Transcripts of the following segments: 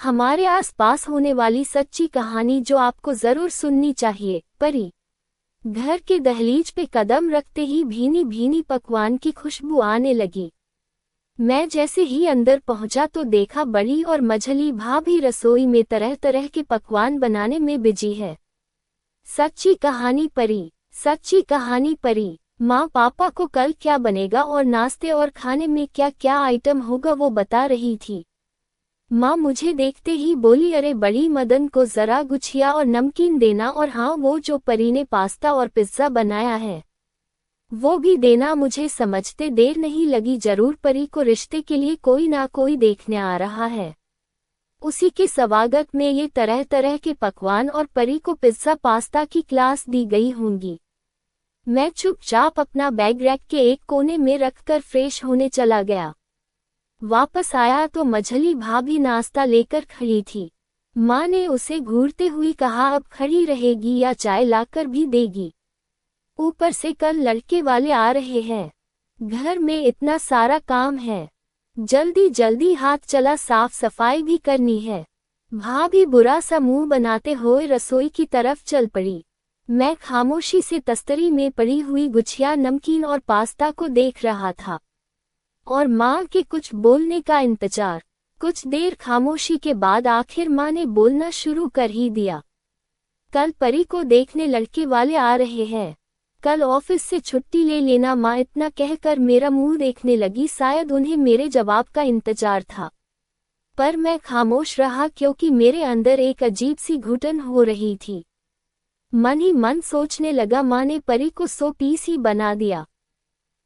हमारे आसपास होने वाली सच्ची कहानी जो आपको जरूर सुननी चाहिए। परी। घर के दहलीज पे कदम रखते ही भीनी भीनी पकवान की खुशबू आने लगी। मैं जैसे ही अंदर पहुंचा तो देखा बड़ी और मझली भाभी रसोई में तरह तरह के पकवान बनाने में बिजी है। सच्ची कहानी परी। सच्ची कहानी परी। माँ पापा को कल क्या बनेगा और नाश्ते और खाने में क्या क्या आइटम होगा वो बता रही थी। माँ मुझे देखते ही बोली, अरे बड़ी, मदन को जरा गुछिया और नमकीन देना, और हाँ वो जो परी ने पास्ता और पिज्जा बनाया है वो भी देना। मुझे समझते देर नहीं लगी, जरूर परी को रिश्ते के लिए कोई ना कोई देखने आ रहा है। उसी के स्वागत में ये तरह तरह के पकवान और परी को पिज्जा पास्ता की क्लास दी गई होंगी। मैं चुपचाप अपना बैग रैक के एक कोने में रखकर फ्रेश होने चला गया। वापस आया तो मझली भाभी नाश्ता लेकर खड़ी थी। माँ ने उसे घूरते हुए कहा, अब खड़ी रहेगी या चाय लाकर भी देगी? ऊपर से कल लड़के वाले आ रहे हैं, घर में इतना सारा काम है, जल्दी जल्दी हाथ चला, साफ सफाई भी करनी है। भाभी बुरा सा मुंह बनाते हुए रसोई की तरफ चल पड़ी। मैं खामोशी से तस्तरी में पड़ी हुई गुछिया, नमकीन और पास्ता को देख रहा था और माँ के कुछ बोलने का इंतजार। कुछ देर खामोशी के बाद आखिर माँ ने बोलना शुरू कर ही दिया। कल परी को देखने लड़के वाले आ रहे हैं, कल ऑफिस से छुट्टी ले लेना। माँ इतना कहकर मेरा मुंह देखने लगी, शायद उन्हें मेरे जवाब का इंतजार था। पर मैं खामोश रहा क्योंकि मेरे अंदर एक अजीब सी घुटन हो रही थी। मन ही मन सोचने लगा, माँ ने परी को 100 पीस ही बना दिया,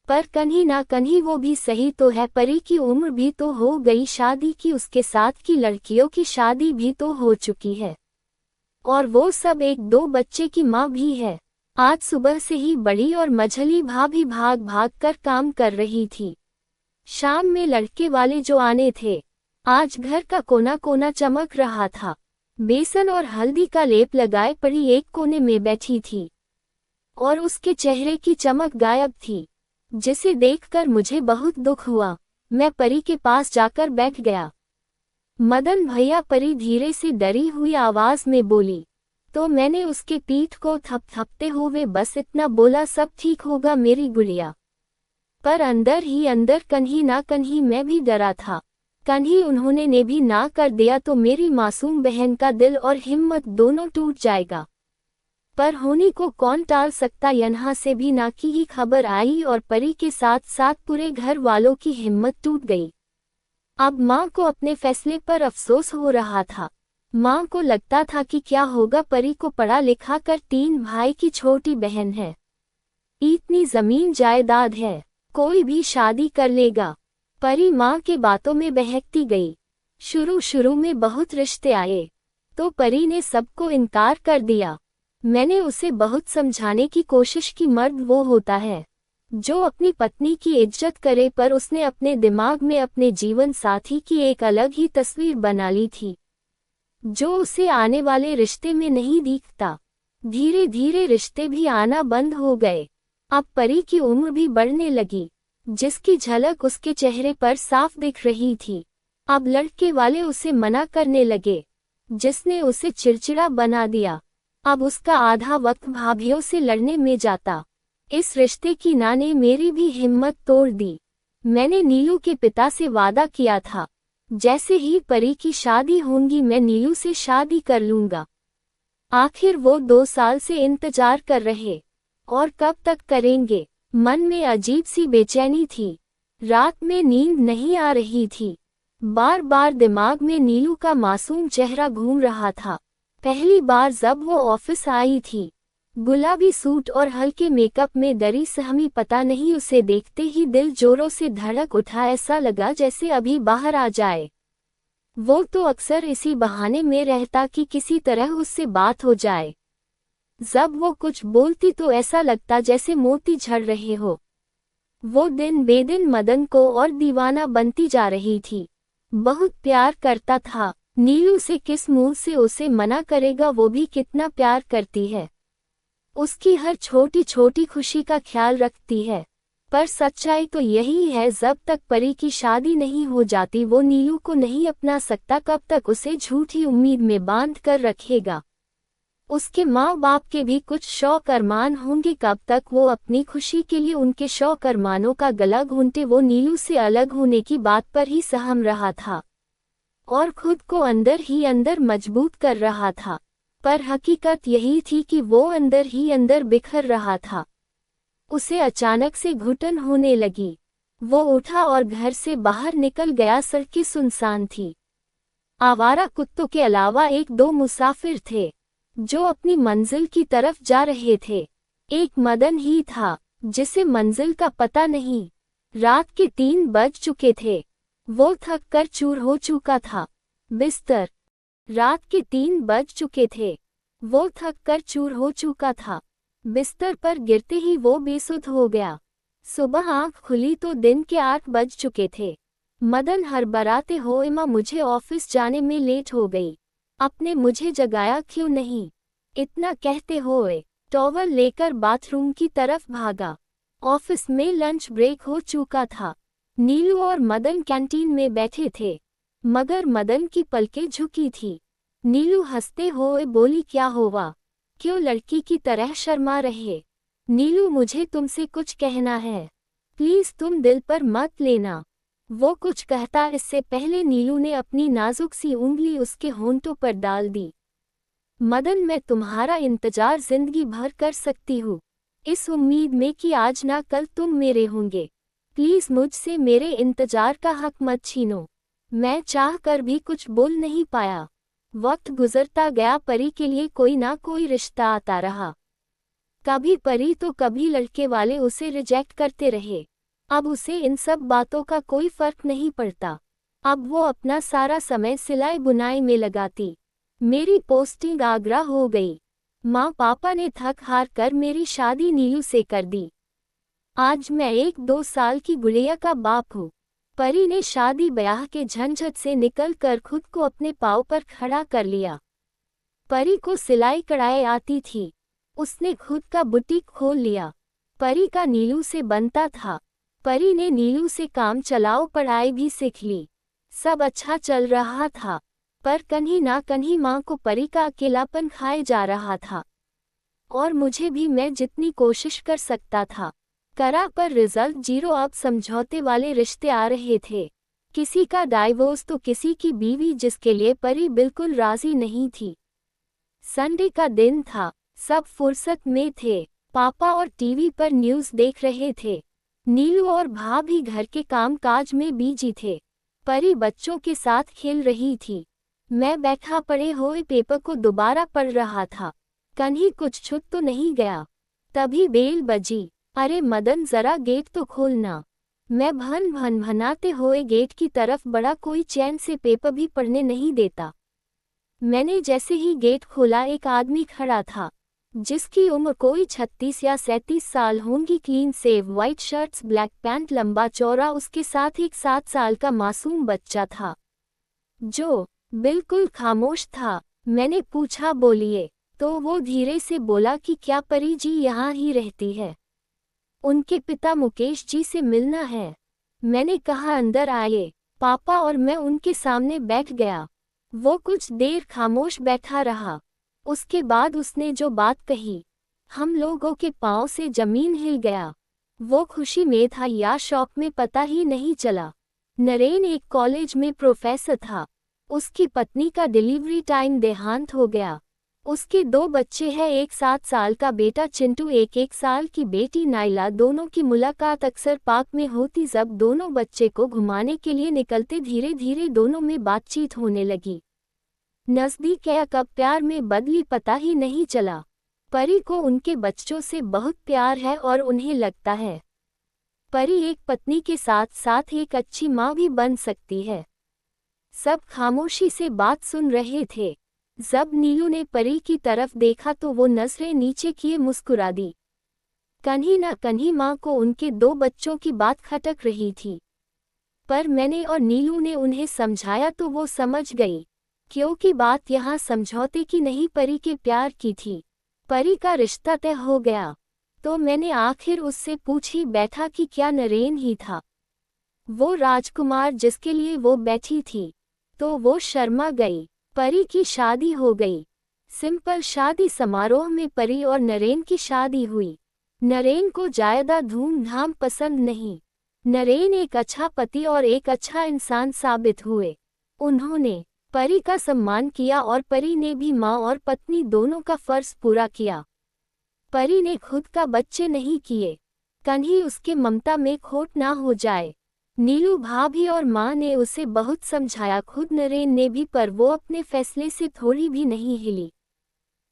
पर कहीं ना कहीं वो भी सही तो है। परी की उम्र भी तो हो गई शादी की, उसके साथ की लड़कियों की शादी भी तो हो चुकी है, और वो सब 1-2 बच्चे की माँ भी है। आज सुबह से ही बड़ी और मझली भाभी भाग भाग कर काम कर रही थी। शाम में लड़के वाले जो आने थे, आज घर का कोना कोना चमक रहा था। बेसन और हल्दी का लेप लगाए परी एक कोने में बैठी थी और उसके चेहरे की चमक गायब थी, जिसे देखकर मुझे बहुत दुख हुआ। मैं परी के पास जाकर बैठ गया। मदन भैया, परी धीरे से डरी हुई आवाज में बोली। तो मैंने उसके पीठ को थपथपते हुए बस इतना बोला, सब ठीक होगा मेरी गुड़िया। पर अंदर ही अंदर कहीं ना कहीं मैं भी डरा था, कहीं उन्होंने ने भी ना कर दिया तो मेरी मासूम बहन का दिल और हिम्मत दोनों टूट जाएगा। पर होनी को कौन टाल सकता। यहाँ से भी ना की ही खबर आई और परी के साथ साथ पूरे घर वालों की हिम्मत टूट गई। अब माँ को अपने फैसले पर अफसोस हो रहा था। माँ को लगता था कि क्या होगा, परी को पढ़ा लिखा कर 3 भाई की छोटी बहन है, इतनी जमीन जायदाद है, कोई भी शादी कर लेगा। परी माँ के बातों में बहकती गई। शुरू शुरू में बहुत रिश्ते आए तो परी ने सबको इनकार कर दिया। मैंने उसे बहुत समझाने की कोशिश की, मर्द वो होता है जो अपनी पत्नी की इज्जत करे, पर उसने अपने दिमाग में अपने जीवन साथी की एक अलग ही तस्वीर बना ली थी, जो उसे आने वाले रिश्ते में नहीं दिखता। धीरे धीरे रिश्ते भी आना बंद हो गए। अब परी की उम्र भी बढ़ने लगी, जिसकी झलक उसके चेहरे पर साफ दिख रही थी। अब लड़के वाले उसे मना करने लगे, जिसने उसे चिड़चिड़ा बना दिया। अब उसका आधा वक्त भाभीियों से लड़ने में जाता। इस रिश्ते की ना ने मेरी भी हिम्मत तोड़ दी। मैंने नीलू के पिता से वादा किया था, जैसे ही परी की शादी होगी मैं नीलू से शादी कर लूंगा। आखिर वो 2 साल से इंतजार कर रहे, और कब तक करेंगे। मन में अजीब सी बेचैनी थी, रात में नींद नहीं आ रही थी। बार बार दिमाग में नीलू का मासूम चेहरा घूम रहा था। पहली बार जब वो ऑफिस आई थी, गुलाबी सूट और हल्के मेकअप में डरी सहमी, पता नहीं उसे देखते ही दिल जोरों से धड़क उठा। ऐसा लगा जैसे अभी बाहर आ जाए। वो तो अक्सर इसी बहाने में रहता कि किसी तरह उससे बात हो जाए। जब वो कुछ बोलती तो ऐसा लगता जैसे मोती झड़ रहे हो। वो दिन बेदिन मदन को और दीवाना बनती जा रही थी। बहुत प्यार करता था। नीलू से किस मुंह से उसे मना करेगा, वो भी कितना प्यार करती है। उसकी हर छोटी छोटी खुशी का ख्याल रखती है। पर सच्चाई तो यही है, जब तक परी की शादी नहीं हो जाती वो नीलू को नहीं अपना सकता, कब तक उसे झूठी उम्मीद में बांध कर रखेगा। उसके माँ बाप के भी कुछ शौक अरमान होंगे, कब तक वो अपनी खुशी के लिए उनके शौक अरमानों का गला घूंटे। वो नीलू से अलग होने की बात पर ही सहम रहा था और खुद को अंदर ही अंदर मजबूत कर रहा था, पर हकीकत यही थी कि वो अंदर ही अंदर बिखर रहा था। उसे अचानक से घुटन होने लगी। वो उठा और घर से बाहर निकल गया। सड़कें सुनसान थी। आवारा कुत्तों के अलावा एक दो मुसाफिर थे जो अपनी मंजिल की तरफ जा रहे थे। एक मदन ही था जिसे मंजिल का पता नहीं। रात के 3 बज चुके थे। वो थक कर चूर हो चुका था। बिस्तर रात के 3 बज चुके थे। वो थक कर चूर हो चुका था। बिस्तर पर गिरते ही वो बेसुध हो गया। सुबह आंख खुली तो दिन के 8 बज चुके थे। मदन हड़बड़ाते हुए, माँ मुझे ऑफिस जाने में लेट हो गई, आपने मुझे जगाया क्यों नहीं? इतना कहते हुए टॉवल लेकर बाथरूम की तरफ भागा। ऑफिस में लंच ब्रेक हो चुका था। नीलू और मदन कैंटीन में बैठे थे, मगर मदन की पलकें झुकी थी। नीलू हंसते हुए बोली, क्या हुआ, क्यों लड़की की तरह शर्मा रहे? नीलू, मुझे तुमसे कुछ कहना है, प्लीज तुम दिल पर मत लेना। वो कुछ कहता इससे पहले नीलू ने अपनी नाजुक सी उंगली उसके होंठों पर डाल दी। मदन, मैं तुम्हारा इंतजार जिंदगी भर कर सकती हूँ, इस उम्मीद में कि आज ना कल तुम मेरे होंगे। प्लीज मुझसे मेरे इंतजार का हक मत छीनो। मैं चाह कर भी कुछ बोल नहीं पाया। वक्त गुजरता गया। परी के लिए कोई ना कोई रिश्ता आता रहा। कभी परी तो कभी लड़के वाले उसे रिजेक्ट करते रहे। अब उसे इन सब बातों का कोई फर्क नहीं पड़ता। अब वो अपना सारा समय सिलाई बुनाई में लगाती। मेरी पोस्टिंग आगरा हो गई। माँ पापा ने थक हार कर मेरी शादी नीलू से कर दी। आज मैं 1-2 साल की गुड़िया का बाप हूँ। परी ने शादी ब्याह के झंझट से निकल कर खुद को अपने पाँव पर खड़ा कर लिया। परी को सिलाई कढ़ाई आती थी। उसने खुद का बुटीक खोल लिया। परी का नीलू से बनता था। परी ने नीलू से काम चलाओ पढ़ाई भी सीख ली। सब अच्छा चल रहा था, पर कहीं ना कहीं माँ को परी का अकेलापन खाए जा रहा था। और मुझे भी, मैं जितनी कोशिश कर सकता था करा, पर रिजल्ट 0। अब समझौते वाले रिश्ते आ रहे थे। किसी का डाइवोर्स तो किसी की बीवी, जिसके लिए परी बिल्कुल राजी नहीं थी। संडे का दिन था। सब फुर्सत में थे। पापा और टीवी पर न्यूज़ देख रहे थे। नीलू और भाभी घर के काम काज में बिजी थे। परी बच्चों के साथ खेल रही थी। मैं बैठा पड़े हुए पेपर को दोबारा पढ़ रहा था। कहीं कुछ छूट तो नहीं गया। तभी बेल बजी। अरे मदन, जरा गेट तो खोलना। मैं भन भन भनाते हुए गेट की तरफ बढ़ा। कोई चैन से पेपर भी पढ़ने नहीं देता। मैंने जैसे ही गेट खोला, एक आदमी खड़ा था जिसकी उम्र कोई 36 या 37 साल होंगी। Clean save, white shirts, black pant, लंबा चौड़ा। उसके साथ एक 7 साल का मासूम बच्चा था जो बिल्कुल खामोश था। मैंने पूछा, बोलिए? तो वो धीरे से बोला कि क्या परी जी यहाँ ही रहती है? उनके पिता मुकेश जी से मिलना है। मैंने कहा, अंदर आइए। पापा और मैं उनके सामने बैठ गया। वो कुछ देर खामोश बैठा रहा। उसके बाद उसने जो बात कही, हम लोगों के पांव से जमीन हिल गया। वो खुशी में था या शौक में पता ही नहीं चला। नरेन एक कॉलेज में प्रोफेसर था। उसकी पत्नी का डिलीवरी टाइम देहांत हो गया। उसके 2 बच्चे हैं, एक 7 साल का बेटा चिंटू, एक 1 साल की बेटी नाइला। दोनों की मुलाकात अक्सर पार्क में होती। जब दोनों बच्चे को घुमाने के लिए निकलते, धीरे धीरे दोनों में बातचीत होने लगी। नजदीक या कब प्यार में बदली पता ही नहीं चला। परी को उनके बच्चों से बहुत प्यार है और उन्हें लगता है परी एक पत्नी के साथ साथ एक अच्छी माँ भी बन सकती है। सब खामोशी से बात सुन रहे थे। जब नीलू ने परी की तरफ देखा तो वो नजरें नीचे किए मुस्कुरा दी। कहीं ना कहीं माँ को उनके 2 बच्चों की बात खटक रही थी, पर मैंने और नीलू ने उन्हें समझाया तो वो समझ गई, क्योंकि बात यहाँ समझौते की नहीं, परी के प्यार की थी। परी का रिश्ता तय हो गया तो मैंने आखिर उससे पूछ ही बैठा कि क्या नरेन ही था वो राजकुमार जिसके लिए वो बैठी थी। तो वो शर्मा गई। परी की शादी हो गई। सिंपल शादी समारोह में परी और नरेन की शादी हुई। नरेन को ज्यादा धूमधाम पसंद नहीं। नरेन एक अच्छा पति और एक अच्छा इंसान साबित हुए। उन्होंने परी का सम्मान किया और परी ने भी माँ और पत्नी दोनों का फर्ज पूरा किया। परी ने खुद का बच्चे नहीं किए, कहीं उसके ममता में खोट ना हो जाए। नीलू भाभी और माँ ने उसे बहुत समझाया, खुद नरेन ने भी, पर वो अपने फैसले से थोड़ी भी नहीं हिली।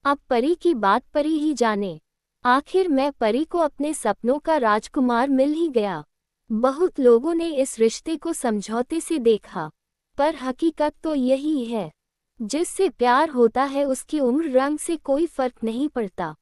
अब परी की बात परी ही जाने। आखिर मैं परी को अपने सपनों का राजकुमार मिल ही गया। बहुत लोगों ने इस रिश्ते को समझौते से देखा, पर हकीकत तो यही है। जिससे प्यार होता है उसकी उम्र रंग से कोई फर्क नहीं पड़ता।